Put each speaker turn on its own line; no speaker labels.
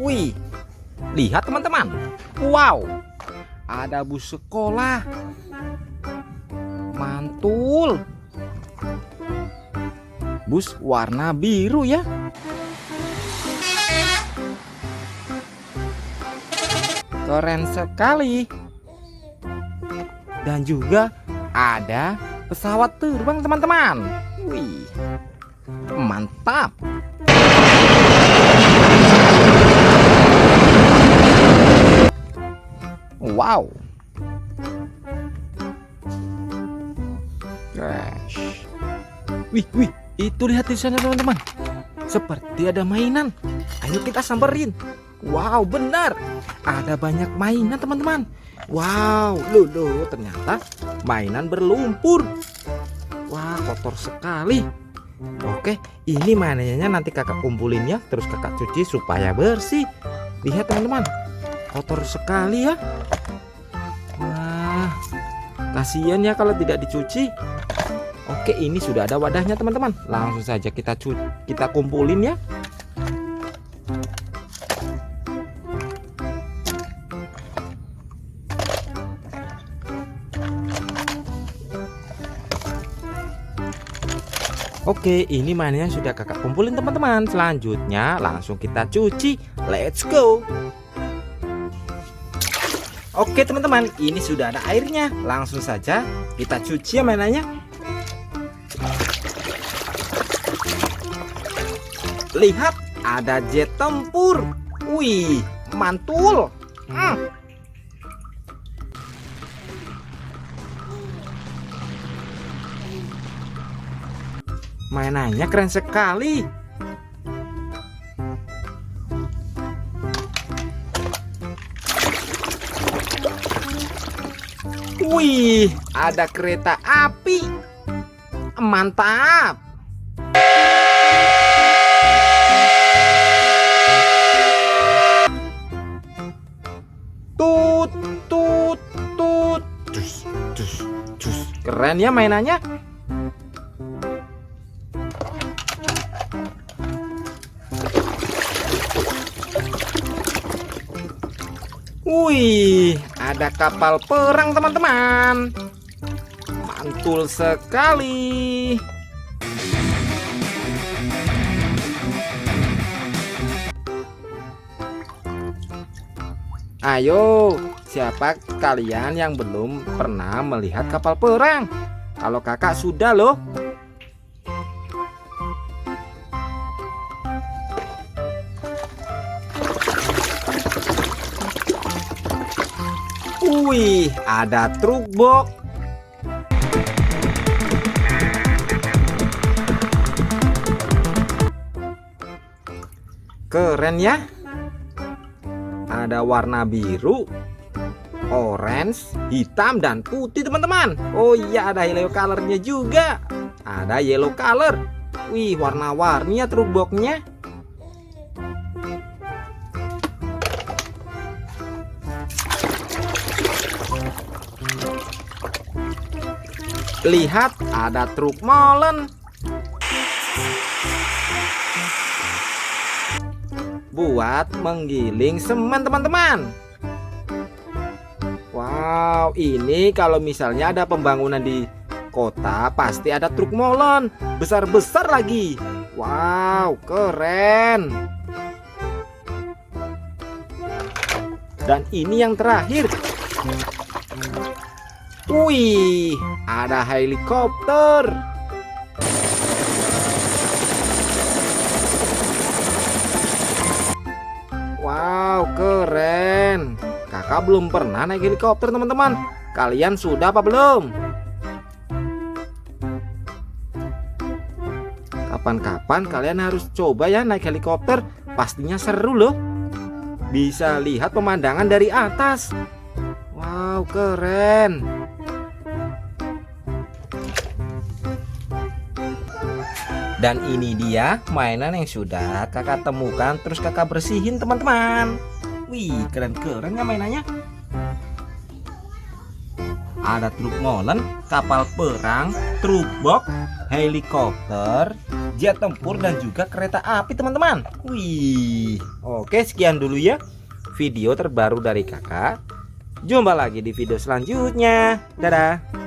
Wih, lihat teman-teman. Wow, ada bus sekolah. Mantul. Bus warna biru ya. Keren sekali. Dan juga ada pesawat terbang teman-teman. Wih, mantap. Wow. Gosh. Wih, itu lihat di sana teman-teman. Seperti ada mainan. Ayo kita samperin. Wow, benar. Ada banyak mainan teman-teman. Wow, loh, ternyata mainan berlumpur. Wah, kotor sekali. Oke, ini mainannya nanti kakak kumpulin ya, terus kakak cuci supaya bersih. Lihat teman-teman, kotor sekali ya. Wah, kasihan ya kalau tidak dicuci. Oke, ini sudah ada wadahnya teman-teman. Langsung saja kita kumpulin ya. Oke, ini mainnya sudah kakak kumpulin teman-teman. Selanjutnya langsung kita cuci. Let's go. Oke teman-teman, ini sudah ada airnya. Langsung saja kita cuci ya mainannya. Lihat, ada jet tempur. Wih, mantul. Mainannya keren sekali. Wih, ada kereta api. Mantap. Tut tut tut. Cus, cus, cus. Keren ya mainannya. Wih, ada kapal perang teman-teman. Mantul sekali. Ayo, siapa kalian yang belum pernah melihat kapal perang? Kalau kakak sudah loh. Wih, ada truk box. Keren ya. Ada warna biru, orange, hitam, dan putih teman-teman. Oh iya, ada yellow colornya juga. Ada yellow color. Wih, warna-warni ya truk boxnya. Lihat, ada truk molen. Buat menggiling semen teman-teman. Wow, ini kalau misalnya ada pembangunan di kota pasti ada truk molen. Besar-besar lagi. Wow, keren. Dan ini yang terakhir. Wih, ada helikopter. Wow, keren. Kakak belum pernah naik helikopter teman-teman. Kalian sudah apa belum? Kapan-kapan kalian harus coba ya naik helikopter. Pastinya seru loh. Bisa lihat pemandangan dari atas. Wow, keren. Dan ini dia mainan yang sudah kakak temukan, terus kakak bersihin teman-teman. Wih, keren-keren ya mainannya. Ada truk molen, kapal perang, truk box, helikopter, jet tempur dan juga kereta api teman-teman. Wih, oke sekian dulu ya video terbaru dari kakak. Jumpa lagi di video selanjutnya. Dadah.